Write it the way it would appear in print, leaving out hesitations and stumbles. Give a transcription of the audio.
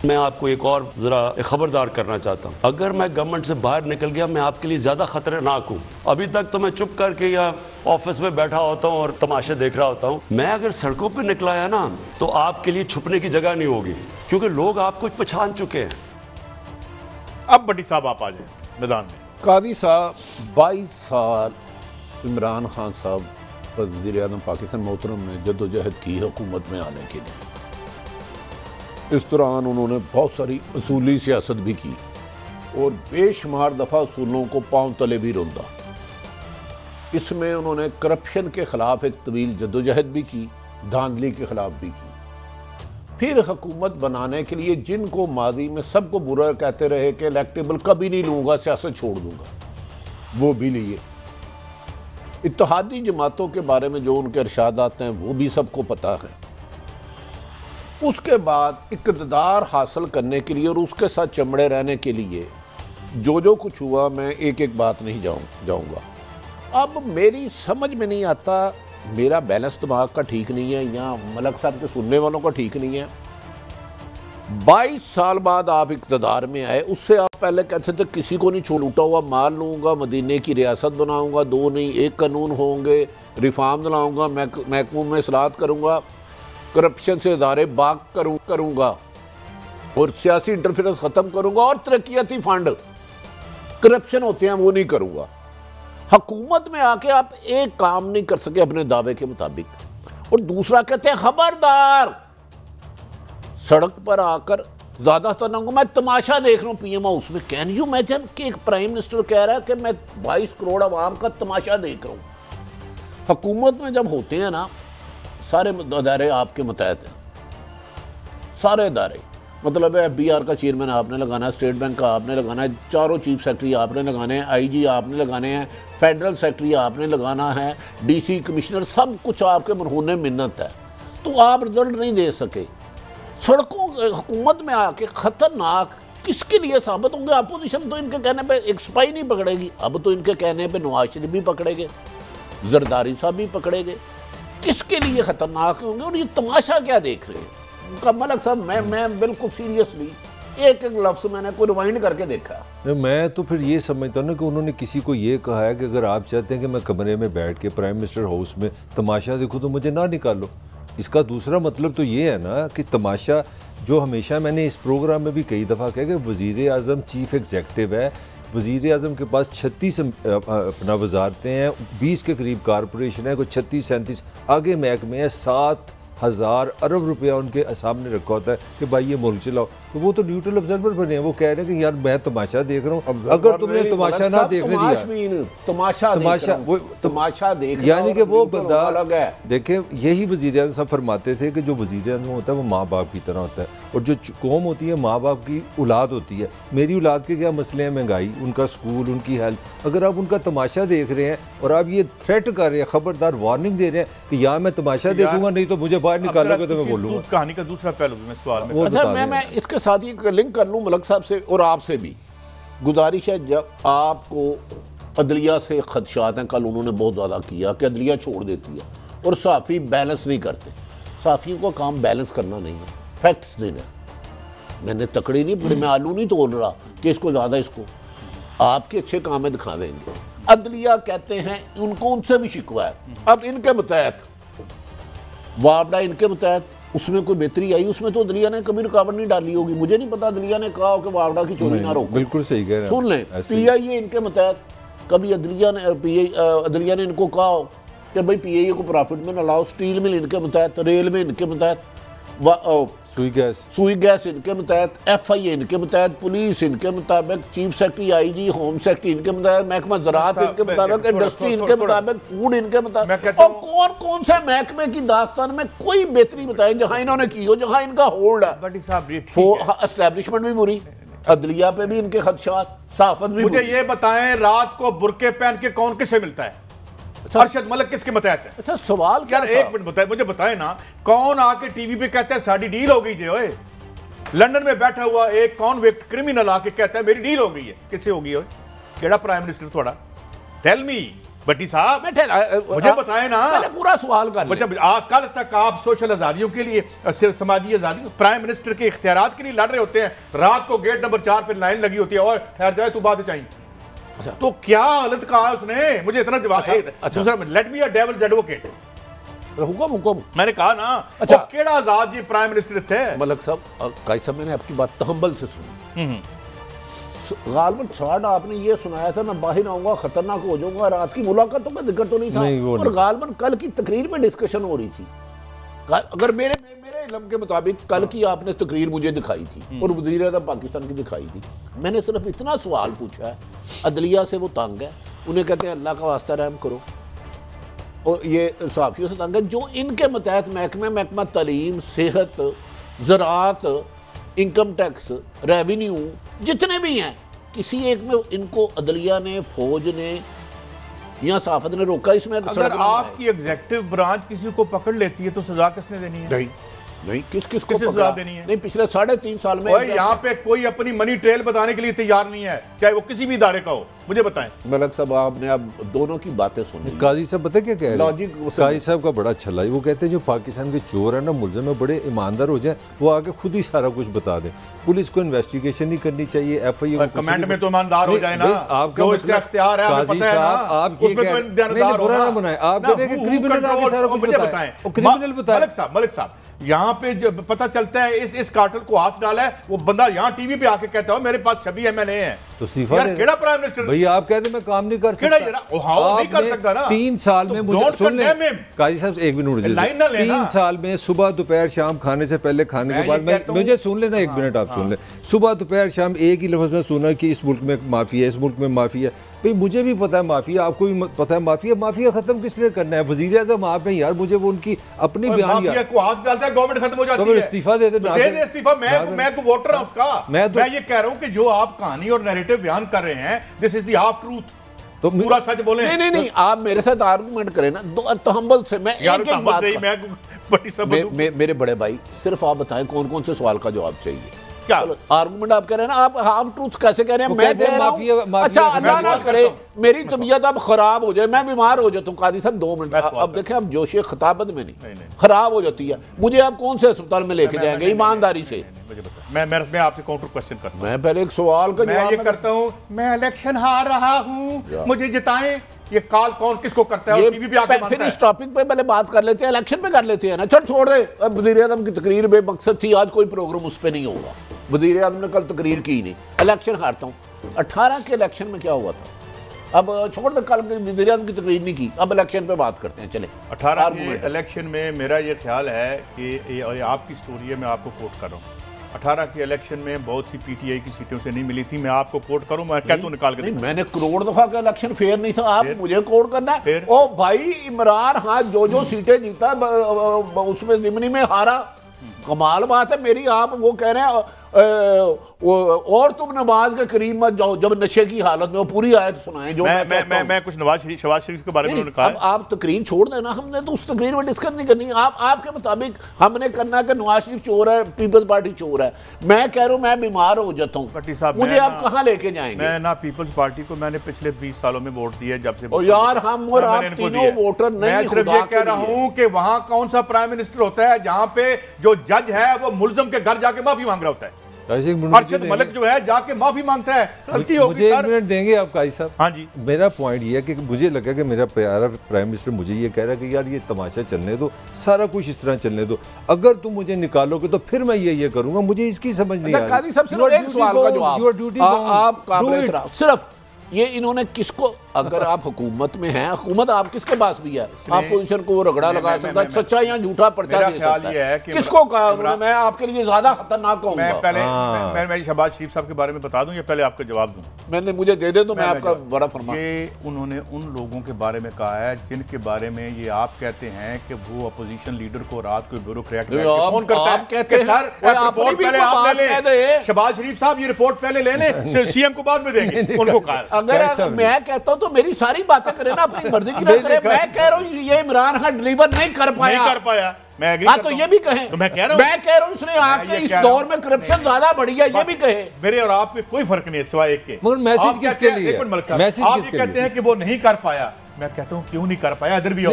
मैं आपको एक और जरा खबरदार करना चाहता हूँ, अगर मैं गवर्नमेंट से बाहर निकल गया मैं आपके लिए ज्यादा खतरनाक हूँ। अभी तक तो मैं चुप करके या ऑफिस में बैठा होता हूँ और तमाशे देख रहा होता हूँ। मैं अगर सड़कों पे निकला है ना तो आपके लिए छुपने की जगह नहीं होगी, क्योंकि लोग आपको पहचान चुके हैं। अब भट्टी साहब आप आ जाए मैदान में। कादी साहब 22 साल इमरान खान साहब वज़ीर-ए-आज़म पाकिस्तान मोहतरम ने जद्दोजहद की हुकूमत में आने के लिए। इस दौरान उन्होंने बहुत सारी असूली सियासत भी की और बेशुमार दफ़ा असूलों को पांव तले भी रौंदा। इसमें उन्होंने करप्शन के ख़िलाफ़ एक तवील जद्दोजहद भी की, धांधली के ख़िलाफ़ भी की। फिर हुकूमत बनाने के लिए जिनको माजी में सबको बुरा कहते रहे कि इलेक्टेबल कभी नहीं लूँगा, सियासत छोड़ दूँगा, वो भी लिए। इत्तेहादी जमातों के बारे में जो उनके इरशादात हैं वो भी सबको पता है। उसके बाद इक़्तिदार हासिल करने के लिए और उसके साथ चमड़े रहने के लिए जो जो कुछ हुआ, मैं एक एक बात नहीं जाऊँगा। अब मेरी समझ में नहीं आता, मेरा बैलेंस दिमाग का ठीक नहीं है या मलक साहब के सुनने वालों का ठीक नहीं है। 22 साल बाद आप इक़्तिदार में आए, उससे आप पहले कहते थे किसी को नहीं छोड़, लूटा हुआ माल लूँगा, मदीने की रियासत बनाऊँगा, 2 नहीं 1 कानून होंगे, रिफॉर्म दिलाऊँगा, महकमों में इस्लाहत करूँगा, करप्शन से इदारे बाग करूँगा और सियासी इंटरफेरेंस ख़त्म करूँगा और तरक्याती फंड करप्शन होते हैं वो नहीं करूँगा। हुकूमत में आके आप एक काम नहीं कर सके अपने दावे के मुताबिक, और दूसरा कहते हैं खबरदार सड़क पर आकर ज्यादातर ना मैं तमाशा देख रहा हूँ पीएम हाउस में। कैन यू इमेजिन कि एक प्राइम मिनिस्टर कह रहा है कि मैं 22 करोड़ आवाम का तमाशा देख रहा हूँ। हुकूमत में जब होते हैं ना, सारे अदारे आपके मतहत हैं, सारे अदारे, मतलब है FBR का चेयरमैन आपने लगाना है, स्टेट बैंक का आपने लगाना है, चारों चीफ सेक्रेटरी आपने लगाने हैं, IG आपने लगाने हैं, फेडरल सेक्रेटरी आपने लगाना है, DC कमिश्नर, सब कुछ आपके मरहूने मिन्नत है, तो आप रिजल्ट नहीं दे सके। सड़कों हुकूमत में आके खतरनाक किसके लिए साबित होंगे? अपोजिशन तो इनके कहने पे एक सिपाही नहीं पकड़ेगी, अब तो इनके कहने पे नवाज शरीफ भी पकड़ेंगे, जरदारी साहब भी पकड़ेंगे। किसके लिए खतरनाक होंगे और ये तमाशा क्या देख रहे हैं? उनका मलक साहब मैं बिल्कुल सीरियसली एक एक लफ्ज़ मैंने को रिवाइंड करके देखा। मैं तो फिर ये समझता हूँ ना कि उन्होंने किसी को ये कहा है कि अगर आप चाहते हैं कि मैं कमरे में बैठ के प्राइम मिनिस्टर हाउस में तमाशा देखूँ तो मुझे ना निकालो। इसका दूसरा मतलब तो ये है ना कि तमाशा, जो हमेशा मैंने इस प्रोग्राम में भी कई दफ़ा कहा कि वज़ीर-ए-आज़म चीफ एग्जेक्टिव है, वज़ीर-ए-आज़म के पास 36 अपना वजारतें हैं, 20 के करीब कारपोरेशन है, कोई 36-37 आगे महकमे हैं, 7,000 अरब रुपया उनके सामने रखा होता है कि भाई ये मुल्क चलाओ। तो वो तो न्यूट्रल ऑब्जर्वर बने हैं, वो कह रहे हैं कि यार मैं तमाशा देख रहा हूँ। अगर तुमने तमाशा ना देखने दिया, तमाशा देख, यानी कि वो बंदा अलग है। देखें, यही वज़ीर-ए-आज़म साहब फरमाते थे कि जो वज़ीर-ए-आज़म होता है वो माँ बाप की तरह होता है, और जो कौम होती है माँ बाप की औलाद होती है। मेरी औलाद के क्या मसले हैं? महंगाई, उनका स्कूल, उनकी हेल्थ। अगर आप उनका तमाशा देख रहे हैं और आप ये थ्रेट कर रहे हैं, खबरदार वार्निंग दे रहे हैं कि यार मैं तमाशा देखूंगा नहीं तो मुझे बाहर निकालोगे तो मैं बोलूँगा। कहानी का दूसरा पहलू में सवाल में अच्छा, मैं इसके साथ ही लिंक कर लूँ मलक साहब से और आपसे भी। गुजारिश है, जब आपको अदलिया से खदशात हैं, कल उन्होंने बहुत ज़्यादा किया कि अदलिया छोड़ देती है और सहाफ़ी बैलेंस नहीं करते। सहाफ़ियों का काम बैलेंस करना नहीं है, फैक्ट्स देना। मैंने तकड़ी नहीं पड़ी, मैं आलू नहीं तोड़ रहा कि इसको ज़्यादा, इसको आपके अच्छे काम में दिखा देंगे। अदलिया कहते हैं उनको उनसे भी शिकवा है। अब इनके मुतहत वापडा, इनके मुतहत उसमें कोई बेहतरी आई, उसमें तो अदलिया ने कभी रुकावट नहीं डाली होगी। मुझे नहीं पता अदलिया ने कहा कि वापडा की चोरी ना रोको। बिल्कुल सही कह रहे हैं। सुन लें, PIA इनके मुतहत कभी अदलिया ने इनको कहा कि भाई PIA को प्रॉफिट में न लाओ। स्टील मिल इनके मुतहत, रेल में इनके मुतहत, सुई गैस इनके मुतहत, FIA इनके मुतहत, पुलिस इनके मुताबिक, chief secretary IG, home secretary इनके मुताबिक, महकमा ज़राअत इनके मुताबिक, इंडस्ट्री इनके मुताबिक, फूड इनके मुताबिक। और कौन कौन से महकमे की दास्तान में कोई बेहतरी बताए जहां इन्होंने की हो, जहां इनका होल्ड है। एस्टैब्लिशमेंट भी बुरी, अदलिया पे भी इनके खदशात, सहाफत भी। मुझे ये बताएं, रात को बुरके पहन के कौन किससे मिलता है? अरशद मलिक किसके मतहत है? अच्छा, सवाल क्या? एक मिनट बताए, मुझे बताए ना, कौन आके टीवी पे कहता है साड़ी डील हो गई? ओए, लंदन में बैठा हुआ एक कॉन्विक्ट क्रिमिनल आके कहता है मेरी डील हो गई है। किससे होगी? ओए, केड़ा प्राइम मिनिस्टर थोड़ा? Tell me. भट्टी साहब मुझे बताएं ना, पहले पूरा सवाल कर लें। कल तक आप सोशल आजादियों के लिए, समाजी आजादी, प्राइम मिनिस्टर के इख्तियारात के लिए लड़ रहे होते हैं, रात को गेट नंबर 4 पे लाइन लगी होती है और ठहर जाए तू बात चाहिए। अच्छा, तो क्या हालत कहा उसने, मुझे इतना जवाब। दूसरा, let me a devil's advocate, हुकुम मैंने कहा ना। अच्छा, केड़ा आजाद जी प्राइम मिनिस्टर थे। मलक साहब, काई साहब, मैंने आपकी बात तहम्बल से सुनी। गालबन शार्ट आपने ये सुनाया था मैं बाहर आऊंगा खतरनाक हो जाऊंगा, रात की मुलाकातों का जिक्र तो नहीं था। और गालबन कल की तकरीर में डिस्कशन हो रही थी। अगर मेरे इल्म के मुताबिक कल की आपने तकरीर मुझे दिखाई थी और वज़ीर आज़म पाकिस्तान की दिखाई थी। मैंने सिर्फ इतना सवाल पूछा है, अदलिया से वो तंग है, उन्हें कहते हैं अल्लाह का वास्ता रहम करो, और ये सहाफ़ियों से तंग है जो इनके मतहत महकमा तालीम, सेहत, ज़राअत, इनकम टैक्स, रेवेन्यू जितने भी हैं, किसी एक में इनको अदलिया ने, फौज ने या सहाफत ने रोका। इसमें अगर आपकी एग्जीक्यूटिव ब्रांच किसी को पकड़ लेती है तो सजा किसने देनी है? नहीं, किस को सजा देनी है? नहीं, पिछले 3.5 साल में यहाँ पे कोई अपनी मनी ट्रेल बताने के लिए तैयार नहीं है, चाहे वो किसी भी इदारे का हो। मुझे बताएं मलक साहब, आपने अब दोनों की बातें सुनी। काजी साहब पता क्या कह रहे लॉजिक हैं? काजी साहब का बड़ा अच्छा लगा, वो कहते हैं जो पाकिस्तान के चोर है ना, मुलज़िम है, बड़े ईमानदार हो जाए, वो आके खुद ही सारा कुछ बता दें। पुलिस को इन्वेस्टिगेशन नहीं करनी चाहिए, FIA कमेंट में तो ईमानदार हो जाए ना, आपका इख्तियार है, काजी साहब आप बुरा ना बनाए, आप कहते हैं कि क्रिमिनल आके सारा कुछ बताएं, क्रिमिनल बताएं। मलिक साहब, यहाँ पे जब पता चलता है इस कार्टल को हाथ डाला है, वो बंदा यहाँ टीवी पे आके कहता है मेरे पास 26 MNA है, तो इस्तीफा दे। केड़ा प्राइम मिनिस्टर भैया आप कहते मैं काम नहीं कर सकता, नहीं कर सकता ना। 3 साल में मुझे सुन ले काजी साहब, 1 मिनट 3 साल में सुबह दोपहर शाम, खाने से पहले, खाने के बाद, मुझे सुन लेना 1 मिनट आप सुन ले। सुबह दोपहर शाम एक ही लफ्ज़ में सुना कि इस मुल्क में माफिया है, इस मुल्क में माफिया है। भाई मुझे भी पता है माफिया, आपको भी पता है माफिया। माफिया खत्म किसने करना है? वज़ीर आज़म आप हैं यार, मुझे वो उनकी अपनी बयान को हाथ डालता है गवर्नमेंट खत्म हो जाती है, इस्तीफा दे दे इस्तीफा। मैं तो वोटर हूं उसका। मैं ये कह रहा हूं कि जो आप कहानी और नैरेटिव बयान कर रहे हैं, this is the half truth, तो पूरा सच बोले। नहीं, आप मेरे साथ आर्गुमेंट करें ना, तहम्बुल से। मैं एक बात, मेरे बड़े भाई, सिर्फ आप बताएं कौन कौन से सवाल का जवाब चाहिए। क्या आर्गुमेंट आप कह रहे हैं ना, आप हाफ ट्रूथ कैसे कह रहे हैं? मैं कह रहा हूं, अच्छा अल्लाह ना करे मेरी तबीयत अब खराब हो जाए, मैं बीमार हो जाता हूं, काजी साहब 2 मिनट। अब देखें, अब जोशे खिताबत में नहीं खराब हो जाती है, मुझे आप कौन से अस्पताल में लेके जाएंगे ईमानदारी से? मैं आपसे काउंटर क्वेश्चन करता हूं। मैं पहले एक सवाल का जवाब करता हूं, मैं इलेक्शन हार रहा हूं, मुझे जिताएं। ये कॉल कौन किसको करता है? टीवी पे आके मानता है। फिर इस टॉपिक पे पहले बात कर लेते हैं, इलेक्शन पे कर लेते हैं ना। छोड़ दे, अब वज़ीर आज़म की तकरीर बेमकसद थी, आज कोई प्रोग्राम उस पर नहीं होगा। वज़ीर आज़म ने कल तकरीर की नहीं, इलेक्शन हारता हूँ। 18 के इलेक्शन में क्या हुआ था? अब छोड़ दे, कल वज़ीर आज़म की तकरीर नहीं की, अब इलेक्शन पे बात करते हैं। चले 18 के इलेक्शन में मेरा ये ख्याल है कि आपकी स्टोरी है, मैं आपको कोट कर रहा हूँ। 18 के इलेक्शन में बहुत सी PTI की सीटों से नहीं मिली थी। मैं आपको कोट करूं, मैं कहता हूं निकाल के। मैंने करोड़ दफा का इलेक्शन फेयर नहीं था, आप मुझे कोट करना है। ओ भाई, इमरान खान जो सीटें जीता उसमें जिमनी में हारा, कमाल बात है मेरी। आप वो कह रहे हैं और तुम नमाज के करीब मत जाओ जब नशे की हालत में, वो पूरी आयत सुनाएं जो मैं कुछ शहबाज शरीफ के बारे में कहा। आप तकरीर छोड़ देना, हमने तो उस तकरीर में डिस्कस नहीं करनी। आपके मुताबिक हमने करना कि नवाज शरीफ चोर है, पीपल्स पार्टी चोर है। मैं कह रहा हूँ मैं बीमार हो जाता हूँ, मुझे आप कहाँ लेके जाएंगे? मैं ना पीपल्स पार्टी को मैंने पिछले 20 सालों में वोट दिया जब से। और यार हम और आप तीनों वोटर नहीं। मैं सिर्फ ये कह रहा हूँ कि वहां कौन सा प्राइम मिनिस्टर होता है जहां पे जो जज है वो मुल्ज़िम के घर जाके माफी मांग रहा होता है। अरशद मलिक जो है जाके माफी मांगता है, गलती हो गई। मुझे 1 मिनट देंगे आप काजी साहब? हाँ जी। मेरा पॉइंट ये है कि मुझे लगा कि मेरा प्यारा प्राइम मिनिस्टर मुझे ये कह रहा है कि यार ये तमाशा चलने दो, सारा कुछ इस तरह चलने दो, अगर तुम मुझे निकालोगे तो फिर मैं ये करूंगा। मुझे इसकी समझ नहीं आ रही। काजी साहब सिर्फ एक सवाल का जवाब, आप काबिल सिर्फ ये इन्होंने किसको, अगर आप हुकूमत में हैं, हुकूमत आप किसके पास भी है, आप पोजीशन को रगड़ा लगा सकता है, सच्चा या झूठा पर्चा दे सकता है। किसको कहा? मैं आपके लिए ज्यादा खतरनाक कहूंगा। मैं पहले मैं शहबाज शरीफ साहब के बारे में बता दूं या पहले आपका जवाब दूं? मैंने मुझे दे दे तो मैं आपका बड़ा फरमा। ये उन्होंने उन लोगों के बारे में कहा है जिनके बारे में ये आप कहते हैं कि वो अपोजिशन लीडर को रात को ब्यूरोक्रेट फोन करता है, कहते हैं सर रिपोर्ट पहले आप ले लें, शहबाज शरीफ साहब ये रिपोर्ट पहले ले लें, सीएम को बाद में देंगे। उनको कहा अगर मैं कहता हूं तो मेरी सारी बातें करें ना, अपनी मर्जी की ना करें। मैं कह रहा हूं ये इमरान खान डिलीवर नहीं कर पाया। मैं तो ये भी कहें, तो मैं कह रहा हूं उसने आके इस दौर में करप्शन ज्यादा बढ़ी है, ये भी कहे। मेरे और आप में कोई फर्क नहीं है सिवाय एक के। मगर मैसेज किसके लिए? आप ये कहते हैं कि वो नहीं कर पाया, मैं कहता हूँ क्यों नहीं कर पाया, इधर भी आओ।